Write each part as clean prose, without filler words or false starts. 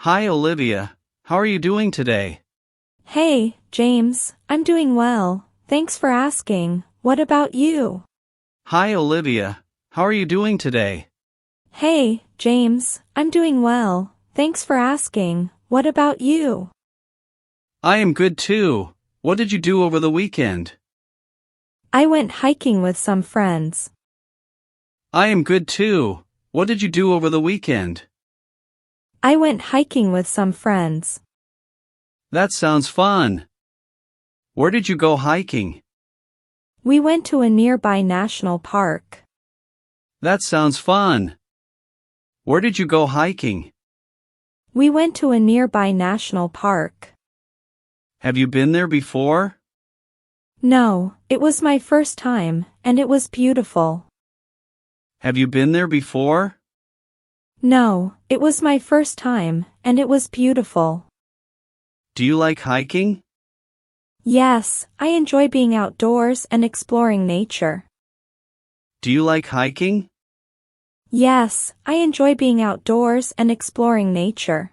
Hi Olivia, how are you doing today? Hey, James, I'm doing well. Thanks for asking. What about you? Hi Olivia, how are you doing today? Hey, James, I'm doing well. Thanks for asking. What about you? I am good too. What did you do over the weekend? I went hiking with some friends. I am good too. What did you do over the weekend? I went hiking with some friends. That sounds fun. Where did you go hiking? We went to a nearby national park. That sounds fun. Where did you go hiking? We went to a nearby national park. Have you been there before? No, it was my first time, and it was beautiful. Have you been there before? No, it was my first time, and it was beautiful. Do you like hiking? Yes, I enjoy being outdoors and exploring nature. Do you like hiking? Yes, I enjoy being outdoors and exploring nature.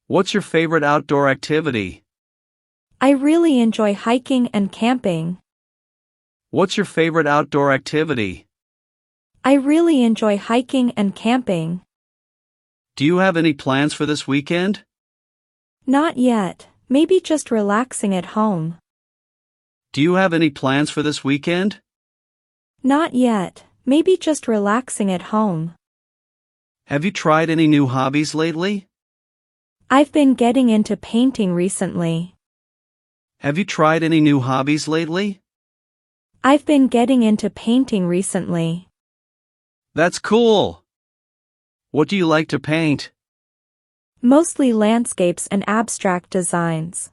What's your favorite outdoor activity? I really enjoy hiking and camping. What's your favorite outdoor activity? I really enjoy hiking and camping. Do you have any plans for this weekend? Not yet, maybe just relaxing at home. Do you have any plans for this weekend? Not yet, maybe just relaxing at home. Have you tried any new hobbies lately? I've been getting into painting recently. Have you tried any new hobbies lately? I've been getting into painting recently. That's cool. What do you like to paint? Mostly landscapes and abstract designs.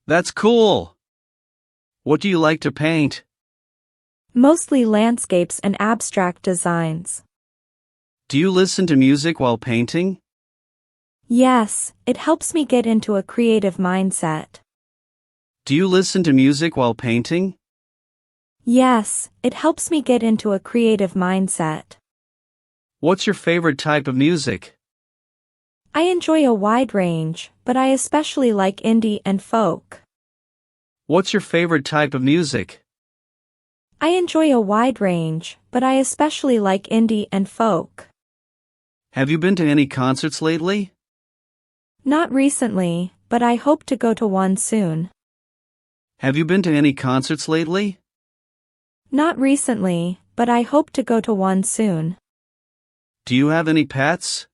That's cool. What do you like to paint? Mostly landscapes and abstract designs. Do you listen to music while painting? Yes, it helps me get into a creative mindset. Do you listen to music while painting? Yes, it helps me get into a creative mindset. What's your favorite type of music? I enjoy a wide range, but I especially like indie and folk. What's your favorite type of music? I enjoy a wide range, but I especially like indie and folk. Have you been to any concerts lately? Not recently, but I hope to go to one soon. Have you been to any concerts lately? Not recently, but I hope to go to one soon. Do you have any pets?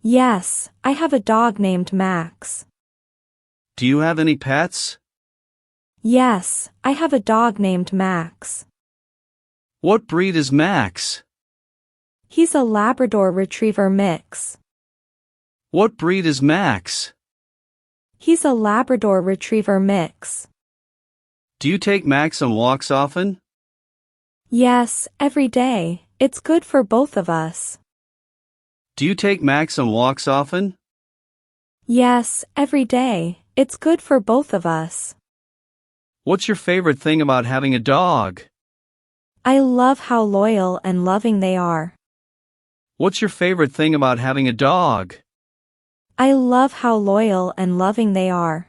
Yes, I have a dog named Max. Do you have any pets? Yes, I have a dog named Max. What breed is Max? He's a Labrador Retriever mix. What breed is Max? He's a Labrador Retriever mix. Do you take Max on walks often? Yes, every day. It's good for both of us. Do you take Max on walks often? Yes, every day. It's good for both of us. What's your favorite thing about having a dog? I love how loyal and loving they are. What's your favorite thing about having a dog? I love how loyal and loving they are.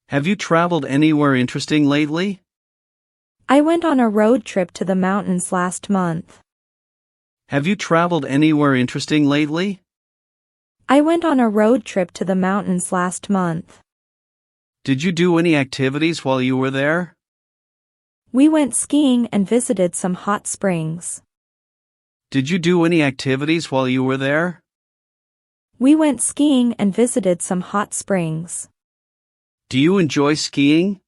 Have you traveled anywhere interesting lately? I went on a road trip to the mountains last month. Have you traveled anywhere interesting lately? I went on a road trip to the mountains last month. Did you do any activities while you were there? We went skiing and visited some hot springs. Did you do any activities while you were there? We went skiing and visited some hot springs. Do you enjoy skiing?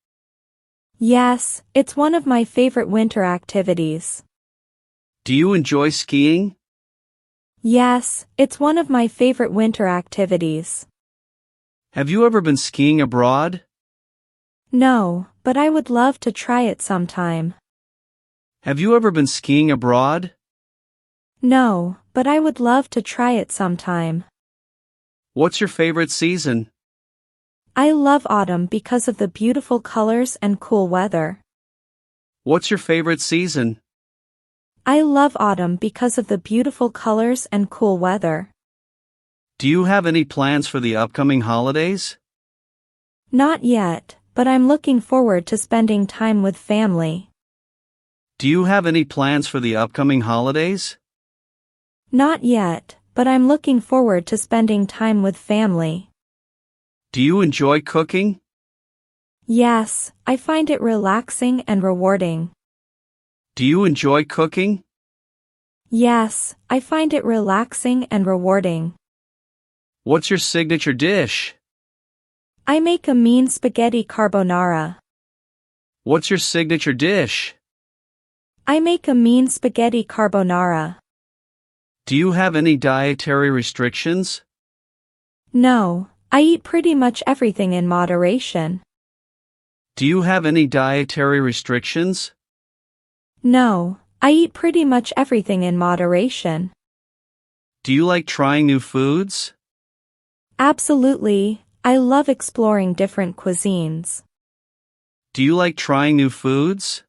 Yes, it's one of my favorite winter activities. Do you enjoy skiing? Yes, it's one of my favorite winter activities. Have you ever been skiing abroad? No, but I would love to try it sometime. Have you ever been skiing abroad? No, but I would love to try it sometime. What's your favorite season? I love autumn because of the beautiful colors and cool weather. What's your favorite season? I love autumn because of the beautiful colors and cool weather. Do you have any plans for the upcoming holidays? Not yet, but I'm looking forward to spending time with family. Do you have any plans for the upcoming holidays? Not yet, but I'm looking forward to spending time with family. Do you enjoy cooking? Yes, I find it relaxing and rewarding. Do you enjoy cooking? Yes, I find it relaxing and rewarding. What's your signature dish? I make a mean spaghetti carbonara. What's your signature dish? I make a mean spaghetti carbonara. Do you have any dietary restrictions? No, I eat pretty much everything in moderation. Do you have any dietary restrictions? No, I eat pretty much everything in moderation. Do you like trying new foods? Absolutely, I love exploring different cuisines. Do you like trying new foods?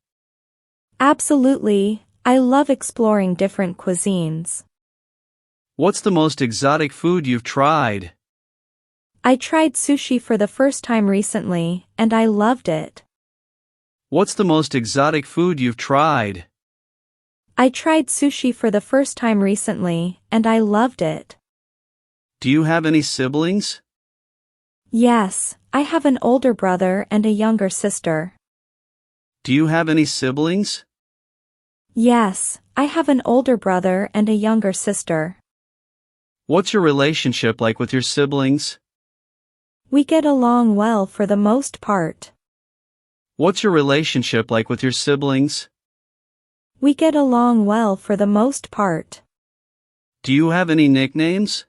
Absolutely, I love exploring different cuisines. What's the most exotic food you've tried? I tried sushi for the first time recently, and I loved it. What's the most exotic food you've tried? I tried sushi for the first time recently, and I loved it. Do you have any siblings? Yes, I have an older brother and a younger sister. Do you have any siblings? Yes, I have an older brother and a younger sister. What's your relationship like with your siblings? We get along well for the most part. What's your relationship like with your siblings? We get along well for the most part. Do you have any nicknames?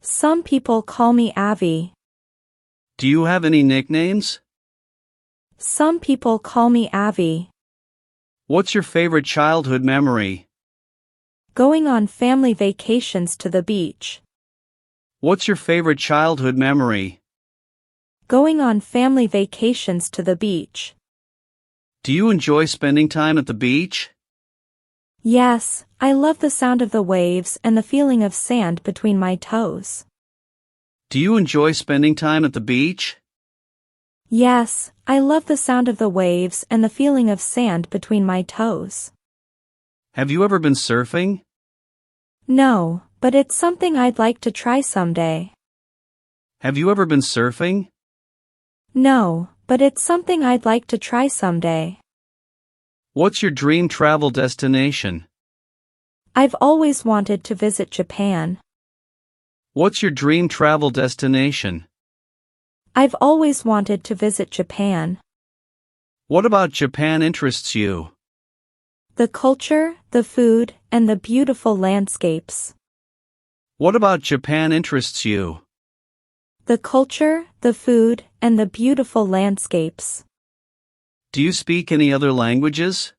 Some people call me Avi. Do you have any nicknames? Some people call me Avi. What's your favorite childhood memory? Going on family vacations to the beach. What's your favorite childhood memory? Going on family vacations to the beach. Do you enjoy spending time at the beach? Yes, I love the sound of the waves and the feeling of sand between my toes. Do you enjoy spending time at the beach? Yes, I love the sound of the waves and the feeling of sand between my toes. Have you ever been surfing? No, but it's something I'd like to try someday. Have you ever been surfing? No, but it's something I'd like to try someday. What's your dream travel destination? I've always wanted to visit Japan. What's your dream travel destination? I've always wanted to visit Japan. What about Japan interests you? The culture, the food, and the beautiful landscapes. What about Japan interests you? The culture, the food, and the beautiful landscapes. Do you speak any other languages?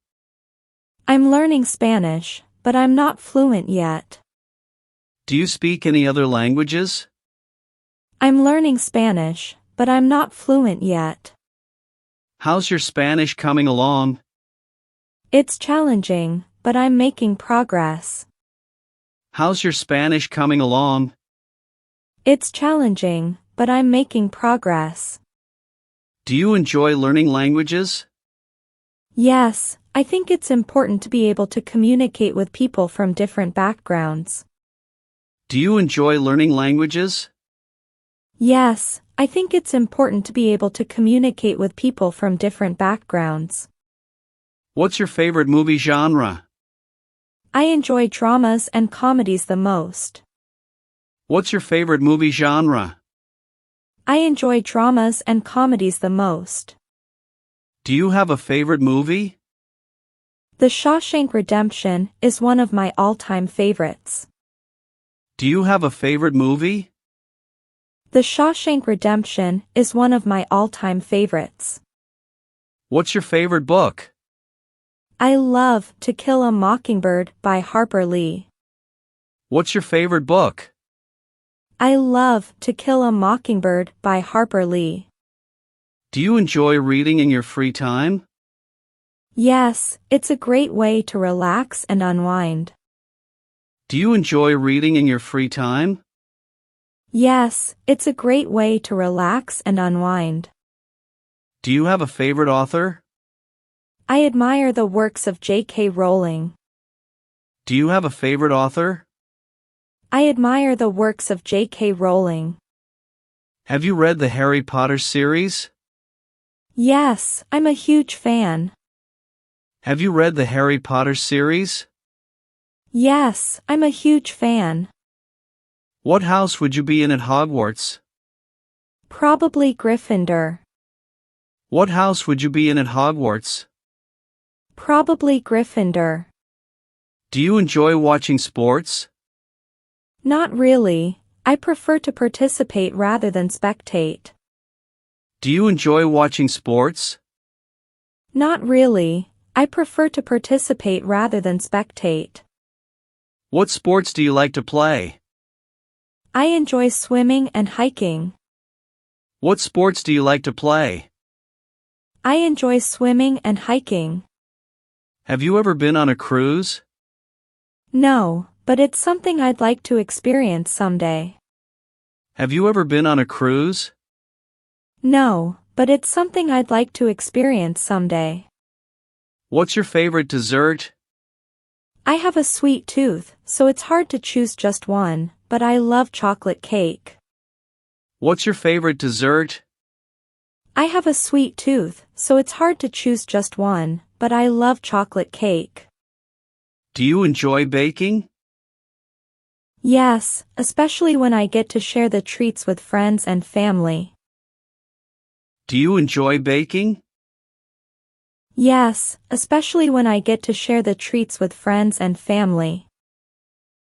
I'm learning Spanish, but I'm not fluent yet. Do you speak any other languages? I'm learning Spanish, but I'm not fluent yet. How's your Spanish coming along? It's challenging, but I'm making progress. How's your Spanish coming along? It's challenging, but I'm making progress. Do you enjoy learning languages? Yes, I think it's important to be able to communicate with people from different backgrounds. Do you enjoy learning languages? Yes, I think it's important to be able to communicate with people from different backgrounds. What's your favorite movie genre? I enjoy dramas and comedies the most. What's your favorite movie genre? I enjoy dramas and comedies the most. Do you have a favorite movie? The Shawshank Redemption is one of my all-time favorites. Do you have a favorite movie? The Shawshank Redemption is one of my all-time favorites. What's your favorite book? I love To Kill a Mockingbird by Harper Lee. What's your favorite book? I love To Kill a Mockingbird by Harper Lee. Do you enjoy reading in your free time? Yes, it's a great way to relax and unwind. Do you enjoy reading in your free time? Yes, it's a great way to relax and unwind. Do you have a favorite author? I admire the works of J.K. Rowling. Do you have a favorite author? I admire the works of J.K. Rowling. Have you read the Harry Potter series? Yes, I'm a huge fan. Have you read the Harry Potter series? Yes, I'm a huge fan. What house would you be in at Hogwarts? Probably Gryffindor. What house would you be in at Hogwarts? Probably Gryffindor. Do you enjoy watching sports? Not really, I prefer to participate rather than spectate. Do you enjoy watching sports? Not really, I prefer to participate rather than spectate. What sports do you like to play? I enjoy swimming and hiking. What sports do you like to play? I enjoy swimming and hiking. Have you ever been on a cruise? No, but it's something I'd like to experience someday. Have you ever been on a cruise? No, but it's something I'd like to experience someday. What's your favorite dessert? I have a sweet tooth, so it's hard to choose just one, but I love chocolate cake. What's your favorite dessert? I have a sweet tooth, so it's hard to choose just one, but I love chocolate cake. Do you enjoy baking? Yes, especially when I get to share the treats with friends and family. Do you enjoy baking? Yes, especially when I get to share the treats with friends and family.